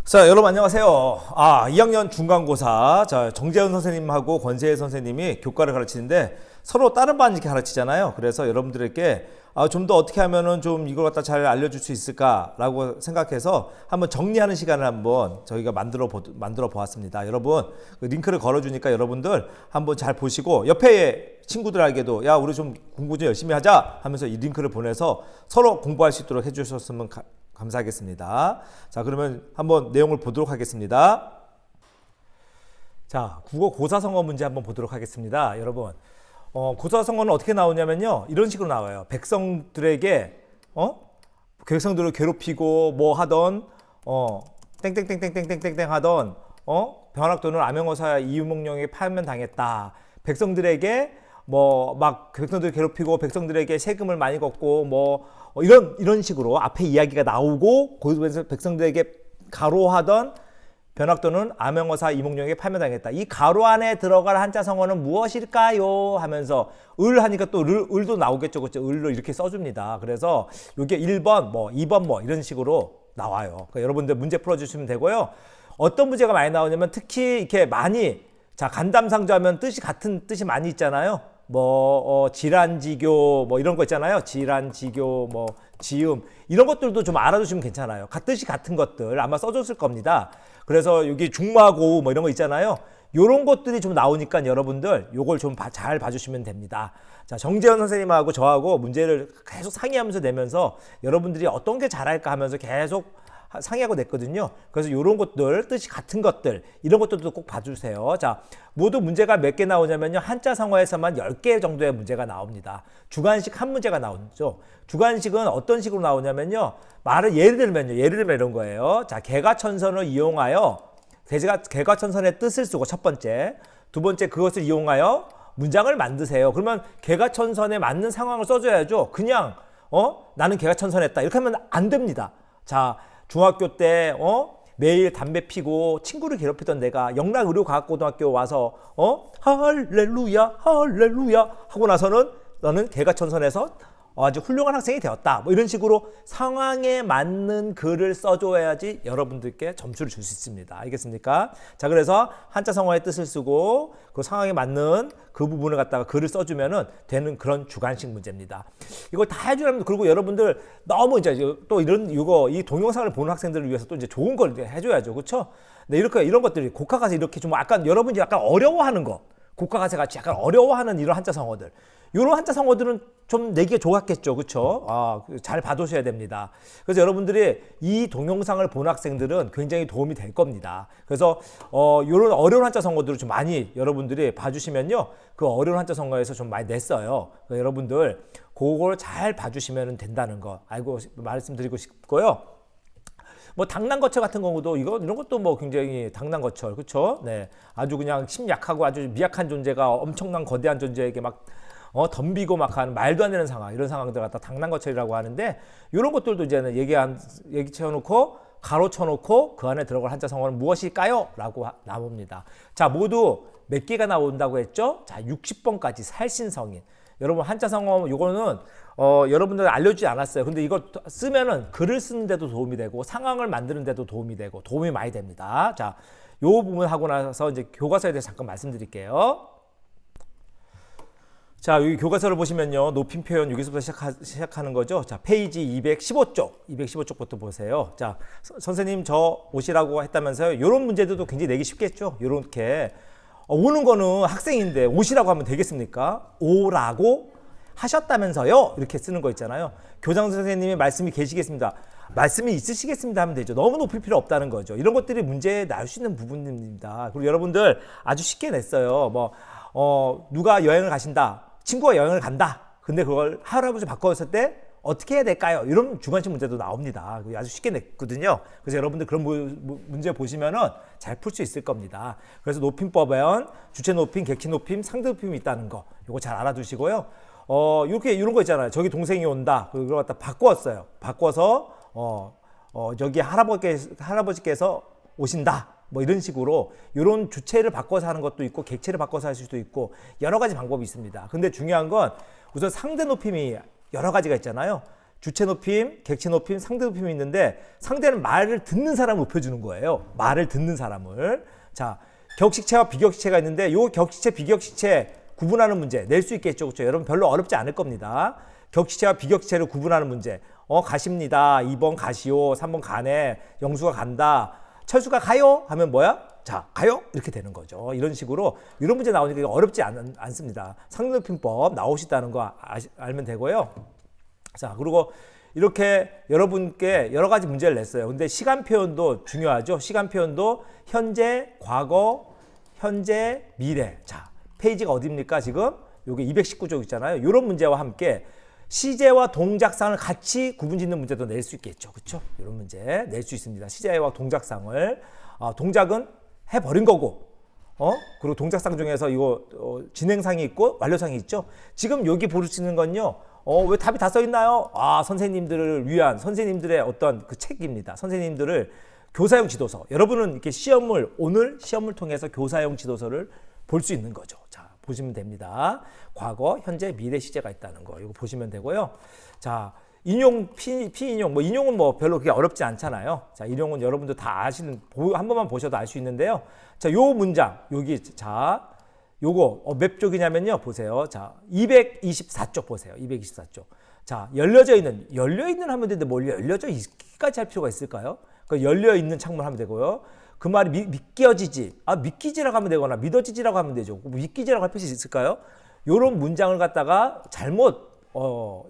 자, 여러분 안녕하세요. 2학년 중간고사. 자, 정재현 선생님하고 권세혜 선생님이 교과를 가르치는데 서로 다른 반 이렇게 가르치잖아요. 그래서 여러분들에게 좀 더 어떻게 하면은 좀 이걸 갖다 잘 알려줄 수 있을까라고 생각해서 한번 정리하는 시간을 한번 저희가 만들어 보았습니다. 여러분 그 링크를 걸어주니까 여러분들 한번 잘 보시고 옆에 친구들에게도 야 우리 좀 공부 좀 열심히 하자 하면서 이 링크를 보내서 서로 공부할 수 있도록 해주셨으면 감사하겠습니다. 자, 그러면 한번 내용을 보도록 하겠습니다. 자, 국어 고사성어 문제 한번 보도록 하겠습니다. 여러분, 고사성어는 어떻게 나오냐면요. 이런 식으로 나와요. 백성들에게, 백성들을 괴롭히고 뭐 하던, 땡땡땡땡땡땡땡 하던, 변학 또는 암행어사 이유목령에 파면당했다. 백성들에게 뭐 막 백성들을 괴롭히고 백성들에게 세금을 많이 걷고 뭐 이런 식으로 앞에 이야기가 나오고 거기서 백성들에게 가로하던 변학 또는 암행어사 이목령에 파면당했다. 이 가로 안에 들어갈 한자 성어는 무엇일까요? 하면서 을 하니까 또 을도 나오겠죠. 그렇죠? 을로 이렇게 써줍니다. 그래서 이게 1번 뭐 2번 뭐 이런 식으로 나와요. 그러니까 여러분들 문제 풀어주시면 되고요. 어떤 문제가 많이 나오냐면 특히 이렇게 많이 자 간담상조하면 뜻이 같은 뜻이 많이 있잖아요. 뭐 질환지교 뭐 이런 거 있잖아요. 질환지교 뭐 지음 이런 것들도 좀 알아두시면 괜찮아요. 뜻이 같은 것들 아마 써줬을 겁니다. 그래서 여기 중마고우 뭐 이런 거 있잖아요. 요런 것들이 좀 나오니까 여러분들 요걸 좀 잘 봐주시면 됩니다. 자, 정재현 선생님하고 저하고 문제를 계속 상의하면서 내면서 여러분들이 어떤 게 잘할까 하면서 계속 상의하고 냈거든요. 그래서 이런 것들, 뜻이 같은 것들, 이런 것들도 꼭 봐주세요. 자, 모두 문제가 몇 개 나오냐면요. 한자 성어에서만 10개 정도의 문제가 나옵니다. 주관식 한 문제가 나오죠. 주관식은 어떤 식으로 나오냐면요. 예를 들면 이런 거예요. 자, 개가천선을 이용하여, 개가천선의 뜻을 쓰고 첫 번째, 두 번째 그것을 이용하여 문장을 만드세요. 그러면 개가천선에 맞는 상황을 써줘야죠. 그냥, 나는 개가천선했다. 이렇게 하면 안 됩니다. 자, 중학교 때 매일 담배 피고 친구를 괴롭히던 내가 영락의료과학고등학교 와서 할렐루야 할렐루야 하고 나서는 너는 개가천선에서 아주 훌륭한 학생이 되었다. 뭐 이런 식으로 상황에 맞는 글을 써줘야지 여러분들께 점수를 줄 수 있습니다. 알겠습니까? 자, 그래서 한자 성어의 뜻을 쓰고 그 상황에 맞는 그 부분을 갖다가 글을 써주면은 되는 그런 주관식 문제입니다. 이걸 다 해주려면 그리고 여러분들 너무 이제 또 이 동영상을 보는 학생들을 위해서 또 이제 좋은 걸 해줘야죠, 그렇죠? 네, 이런 것들이 국가가세 이렇게 좀 여러분이 약간 어려워하는 거. 국가가세 같이 약간 어려워하는 이런 한자 성어들. 이런 한자 성어들은 좀 내기가 좋았겠죠. 그렇죠? 잘 봐두셔야 됩니다. 그래서 여러분들이 이 동영상을 본 학생들은 굉장히 도움이 될 겁니다. 그래서 이런 어려운 한자 성어들을 좀 많이 여러분들이 봐주시면요. 그 어려운 한자 성어에서 좀 많이 냈어요. 그러니까 여러분들 그걸 잘 봐주시면 된다는 거 말씀드리고 싶고요. 뭐 당난거철 같은 경우도 이런 것도 뭐 굉장히 당난거철 그렇죠? 네, 아주 그냥 심약하고 아주 미약한 존재가 엄청난 거대한 존재에게 막 덤비고 막 하는 말도 안 되는 상황 이런 상황들 갖다 당난거철이라고 하는데 이런 것들도 이제는 얘기 채워놓고 가로 쳐놓고 그 안에 들어갈 한자 성어는 무엇일까요? 라고 나옵니다. 자, 모두 몇 개가 나온다고 했죠? 자, 60번까지 살신성인. 여러분 한자 성어 요거는 여러분들 알려주지 않았어요. 근데 이거 쓰면은 글을 쓰는 데도 도움이 되고 상황을 만드는 데도 도움이 되고 도움이 많이 됩니다. 자, 요 부분 하고 나서 이제 교과서에 대해서 잠깐 말씀드릴게요. 자, 여기 교과서를 보시면요. 높임 표현 여기서부터 시작하는 거죠. 자, 페이지 215쪽부터 보세요. 자, 선생님 저 오시라고 했다면서요. 이런 문제들도 굉장히 내기 쉽겠죠. 요렇게 오는 거는 학생인데 오시라고 하면 되겠습니까? 오라고 하셨다면서요? 이렇게 쓰는 거 있잖아요. 교장 선생님의 말씀이 계시겠습니다. 말씀이 있으시겠습니다 하면 되죠. 너무 높일 필요 없다는 거죠. 이런 것들이 문제에 나올 수 있는 부분입니다. 그리고 여러분들 아주 쉽게 냈어요. 누가 여행을 가신다. 친구가 여행을 간다. 근데 그걸 할아버지 바꿨을 때 어떻게 해야 될까요? 이런 주관식 문제도 나옵니다. 아주 쉽게 냈거든요. 그래서 여러분들 그런 문제 보시면은 잘 풀 수 있을 겁니다. 그래서 높임법에는 주체 높임, 객체 높임, 상대 높임이 있다는 거. 이거 잘 알아두시고요. 이런 거 있잖아요. 저기 동생이 온다. 그걸 갖다 바꿨어요. 바꿔서 저기 할아버지께서 오신다. 뭐 이런 식으로 이런 주체를 바꿔서 하는 것도 있고 객체를 바꿔서 할 수도 있고 여러 가지 방법이 있습니다. 근데 중요한 건 우선 상대 높임이 여러 가지가 있잖아요. 주체 높임, 객체 높임, 상대 높임이 있는데 상대는 말을 듣는 사람을 높여주는 거예요. 말을 듣는 사람을. 자, 격식체와 비격식체가 있는데 요 격식체, 비격식체 구분하는 문제 낼 수 있겠죠. 그렇죠? 여러분 별로 어렵지 않을 겁니다. 격식체와 비격식체를 구분하는 문제. 가십니다. 2번 가시오. 3번 가네. 영수가 간다. 철수가 가요? 하면 뭐야? 자, 가요? 이렇게 되는 거죠. 이런 식으로 이런 문제 나오니까 어렵지 않습니다. 상대높임법 나오시다는 거 알면 되고요. 자, 그리고 이렇게 여러분께 여러 가지 문제를 냈어요. 근데 시간 표현도 중요하죠. 시간 표현도 현재, 과거, 현재, 미래. 자, 페이지가 어디입니까? 지금 여기 219쪽 있잖아요. 이런 문제와 함께 시제와 동작상을 같이 구분짓는 문제도 낼 수 있겠죠. 그렇죠? 이런 문제 낼 수 있습니다. 시제와 동작상을 동작은 해버린 거고 그리고 동작상 중에서 이거 진행상이 있고 완료상이 있죠. 지금 여기 보시는 건요. 왜 답이 다 써 있나요? 선생님들을 위한 선생님들의 어떤 그 책입니다. 선생님들을 교사용 지도서. 여러분은 이렇게 오늘 시험을 통해서 교사용 지도서를 볼 수 있는 거죠. 자, 보시면 됩니다. 과거, 현재, 미래 시제가 있다는 거. 이거 보시면 되고요. 자, 인용, 피인용. 인용은 별로 그렇게 어렵지 않잖아요. 자, 인용은 여러분들 다 아시는, 한 번만 보셔도 알 수 있는데요. 자, 요 문장, 여기, 자, 요거 몇 쪽이냐면요. 보세요. 자, 224쪽 보세요. 224쪽. 자, 열려 있는 하면 되는데 뭘 열려져 있기까지 할 필요가 있을까요? 그 열려 있는 창문 하면 되고요. 그 말이 믿겨지지. 믿기지라고 하면 되거나 믿어지지라고 하면 되죠. 믿기지라고 할 필요 있을까요? 요런 문장을 갖다가 잘못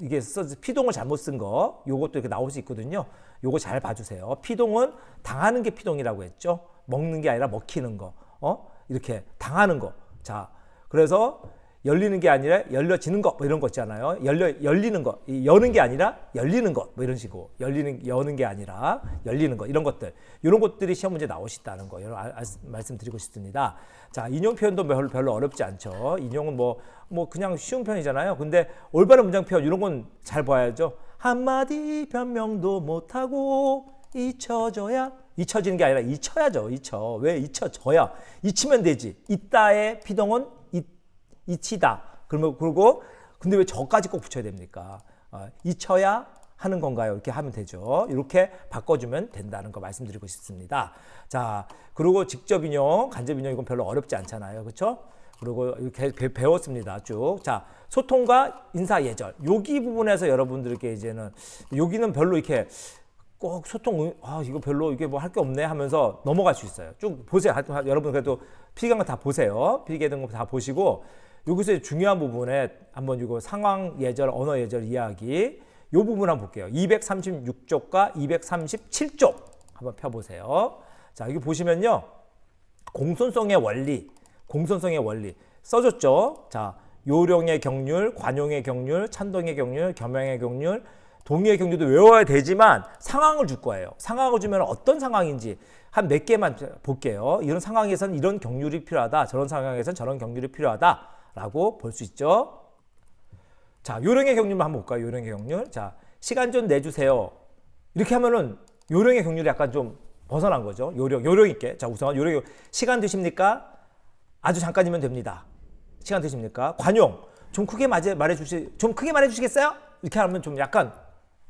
이게 피동을 잘못 쓴 거, 요것도 이렇게 나올 수 있거든요. 요거 잘 봐주세요. 피동은 당하는 게 피동이라고 했죠. 먹는 게 아니라 먹히는 거. 이렇게 당하는 거. 자, 그래서 열리는 게 아니라 열려지는 거, 이런 거 있잖아요. 열리는 거, 여는 게 아니라 열리는 거, 이런 식으로 여는 게 아니라 열리는 거, 이런 것들, 이런 것들이 시험 문제 나오시다는 거, 말씀드리고 싶습니다. 자, 인용 표현도 별로 어렵지 않죠. 인용은 그냥 쉬운 편이잖아요. 근데 올바른 문장 표현 이런 건 잘 봐야죠. 한마디 변명도 못하고 잊혀지는 게 아니라 잊혀야죠. 왜 잊혀져야? 잊히면 되지. 있다의 피동은 잊히다. 그리고 근데 왜 저까지 꼭 붙여야 됩니까? 잊혀야 하는 건가요? 이렇게 하면 되죠. 이렇게 바꿔주면 된다는 거 말씀드리고 싶습니다. 자, 그리고 직접 인용, 간접 인용 이건 별로 어렵지 않잖아요. 그렇죠? 그리고 이렇게 배웠습니다. 쭉. 자, 소통과 인사 예절. 여기 부분에서 여러분들께 이제는 여기는 별로 이렇게 꼭 소통, 이거 별로 이게 할 게 없네 하면서 넘어갈 수 있어요. 쭉 보세요. 여러분 그래도 필기한 거 다 보세요. 필기했던 거 다 보시고 여기서 중요한 부분에 한번 이거 상황 예절, 언어 예절 이야기 이 부분 한번 볼게요. 236쪽과 237쪽 한번 펴보세요. 자, 여기 보시면요. 공손성의 원리 써줬죠. 자, 요령의 경률, 관용의 경률, 찬동의 경률, 겸양의 경률, 동의의 경률도 외워야 되지만 상황을 줄 거예요. 상황을 주면 어떤 상황인지 한 몇 개만 볼게요. 이런 상황에서는 이런 경률이 필요하다. 저런 상황에서는 저런 경률이 필요하다라고 볼 수 있죠. 자, 요령의 경률만 한번 볼까요? 요령의 경률. 자, 시간 좀 내주세요. 이렇게 하면은 요령의 경률이 약간 좀 벗어난 거죠. 요령 있게. 자, 우선 요령 시간 되십니까? 아주 잠깐이면 됩니다. 시간 되십니까? 관용. 좀 크게 말해주시겠어요? 이렇게 하면 좀 약간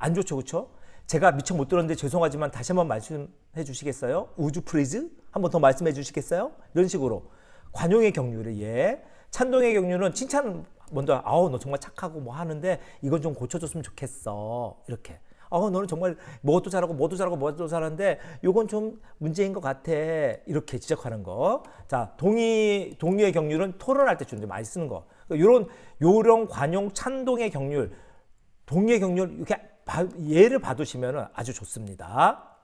안 좋죠, 그렇죠? 제가 미처 못 들었는데 죄송하지만 다시 한번 말씀해 주시겠어요? 우주 프리즈? 한번 더 말씀해 주시겠어요? 이런 식으로 관용의 경륜을 찬동의 경륜은 칭찬 먼저 너 정말 착하고 하는데 이건 좀 고쳐줬으면 좋겠어. 이렇게 너는 정말 뭐도 잘하는데 이건 좀 문제인 것 같아. 이렇게 지적하는 거. 자, 동의의 경륜은 토론할 때 좀 많이 쓰는 거. 이런 요령, 관용, 찬동의 경륜, 동의의 경륜 이렇게 예를 봐두시면 아주 좋습니다.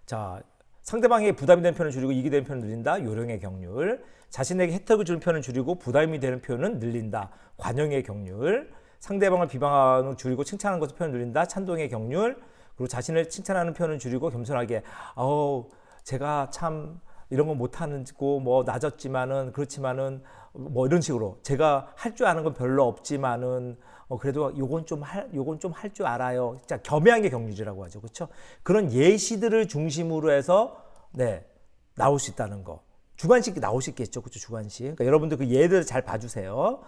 자, 상대방에게 부담이 되는 표현을 줄이고 이익이 되는 표현을 늘린다. 요령의 경륜. 자신에게 혜택을 주는 표현을 줄이고 부담이 되는 표현은 늘린다. 관용의 경륜. 상대방을 비방하는 줄이고 칭찬하는 것을 표현을 늘린다. 찬동의 경륜. 그리고 자신을 칭찬하는 표현을 줄이고 겸손하게 제가 참 이런 거 못하는고 낮았지만은 그렇지만은 이런 식으로 제가 할 줄 아는 건 별로 없지만은 그래도 요건 좀 할 줄 알아요. 진짜 겸양의 경륜이라고 하죠. 그렇죠? 그런 예시들을 중심으로 해서 나올 수 있다는 거. 주관식 나올 수 있겠죠. 그렇죠? 주관식. 그러니까 여러분들 그 예들 잘 봐주세요.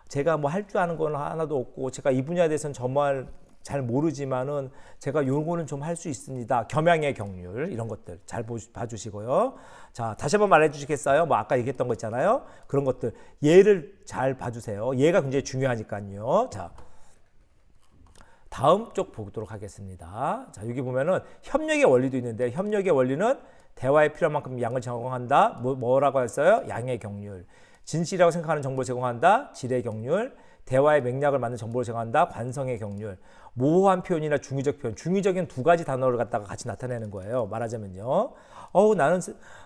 제가 할 줄 아는 건 하나도 없고 제가 이 분야에 대해서는 정말 잘 모르지만은 제가 요거는 좀 할 수 있습니다. 겸양의 경률 이런 것들 잘 봐주시고요. 자, 다시 한번 말해 주시겠어요? 뭐 아까 얘기했던 거 있잖아요. 그런 것들 예를 잘 봐주세요. 예가 굉장히 중요하니까요. 자, 다음 쪽 보도록 하겠습니다. 자, 여기 보면은 협력의 원리도 있는데 협력의 원리는 대화에 필요한 만큼 양을 제공한다. 뭐라고 했어요? 양의 경률. 진실이라고 생각하는 정보를 제공한다. 질의 경률. 대화의 맥락을 맞는 정보를 제공한다. 관성의 경률. 모호한 표현이나 중의적 표현. 중의적인 두 가지 단어를 갖다가 같이 나타내는 거예요. 말하자면요.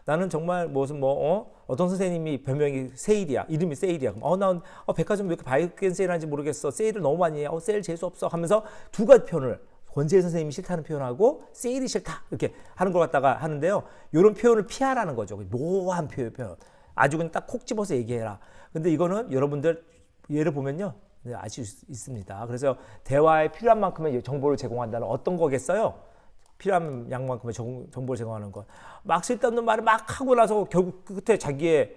나는 정말 무슨 어떤 선생님이 별명이 세일이야. 이름이 세일이야. 그럼 난 백화점 왜 이렇게 밝게 세일하는지 모르겠어. 세일을 너무 많이 해. 세일 재수 없어. 하면서 두 가지 표현을 권재희 선생님이 싫다는 표현하고 세일이 싫다 이렇게 하는 걸 갖다가 하는데요. 이런 표현을 피하라는 거죠. 모호한 표현. 아주 그냥 딱 콕 집어서 얘기해라. 근데 이거는 여러분들 예를 보면요. 아실 수 있습니다. 그래서 대화에 필요한 만큼의 정보를 제공한다는 어떤 거겠어요? 필요한 양만큼의 정보를 제공하는 것. 막 쓸데없는 말을 막 하고 나서 결국 끝에 자기의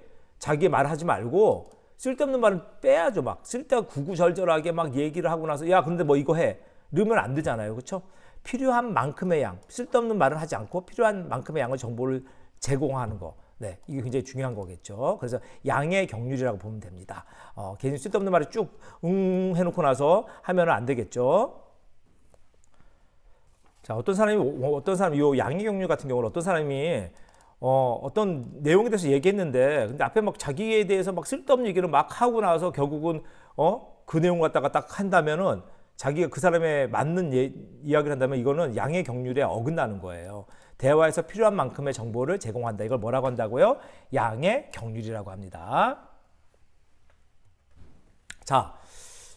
말을 하지 말고 쓸데없는 말은 빼야죠. 막 쓸데없는 구구절절하게 막 얘기를 하고 나서 야 근데 뭐 이거 해. 이러면 안 되잖아요. 그렇죠? 필요한 만큼의 양. 쓸데없는 말을 하지 않고 필요한 만큼의 양의 정보를 제공하는 거. 네, 이게 굉장히 중요한 거겠죠. 그래서 양의 경률이라고 보면 됩니다. 괜히 쓸데없는 말을 쭉 해놓고 나서 하면 안 되겠죠. 자, 어떤 사람이 요 양의 경률 같은 경우는 어떤 사람이 어떤 내용에 대해서 얘기했는데 근데 앞에 막 자기에 대해서 막 쓸데없는 얘기를 막 하고 나서 결국은 그 내용 갖다가 딱 한다면은 자기가 그 사람에 맞는 이야기를 한다면 이거는 양의 경률에 어긋나는 거예요. 대화에서 필요한 만큼의 정보를 제공한다. 이걸 뭐라고 한다고요? 양의 경률이라고 합니다. 자,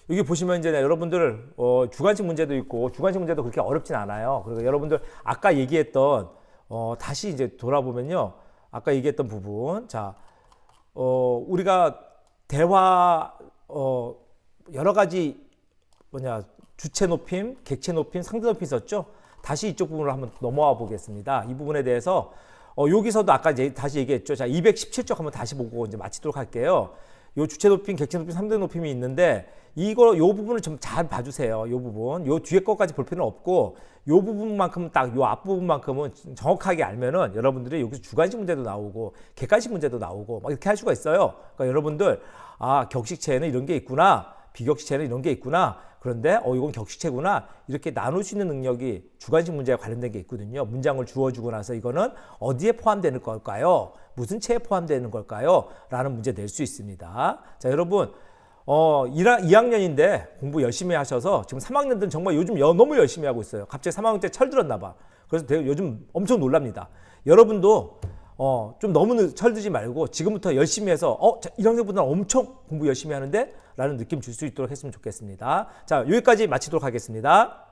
여기 보시면 이제 여러분들 주관식 문제도 있고 주관식 문제도 그렇게 어렵진 않아요. 그리고 여러분들 아까 얘기했던 다시 이제 돌아보면요. 아까 얘기했던 부분. 자, 우리가 대화 여러 가지 주체 높임, 객체 높임, 상대 높임 있었죠? 다시 이쪽 부분으로 한번 넘어와 보겠습니다. 이 부분에 대해서 여기서도 아까 이제 다시 얘기했죠. 자, 217쪽 한번 다시 보고 이제 마치도록 할게요. 요 주체 높임, 객체 높임, 상대 높임이 있는데 요 부분을 좀 잘 봐주세요. 요 부분, 요 뒤에 것까지 볼 필요는 없고 요 부분만큼 딱 요 앞부분만큼은 정확하게 알면은 여러분들이 여기서 주관식 문제도 나오고 객관식 문제도 나오고 막 이렇게 할 수가 있어요. 그러니까 여러분들 격식체에는 이런 게 있구나. 비격식체는 이런 게 있구나. 그런데 이건 격식체구나. 이렇게 나눌 수 있는 능력이 주관식 문제와 관련된 게 있거든요. 문장을 주어주고 나서 이거는 어디에 포함되는 걸까요? 무슨 체에 포함되는 걸까요? 라는 문제 낼 수 있습니다. 자, 여러분 2학년인데 공부 열심히 하셔서 지금 3학년들은 정말 요즘 너무 열심히 하고 있어요. 갑자기 3학년 때 철들었나 봐. 그래서 요즘 엄청 놀랍니다. 여러분도 좀 너무 철들지 말고 지금부터 열심히 해서 1학년보다 엄청 공부 열심히 하는데 라는 느낌 줄 수 있도록 했으면 좋겠습니다. 자, 여기까지 마치도록 하겠습니다.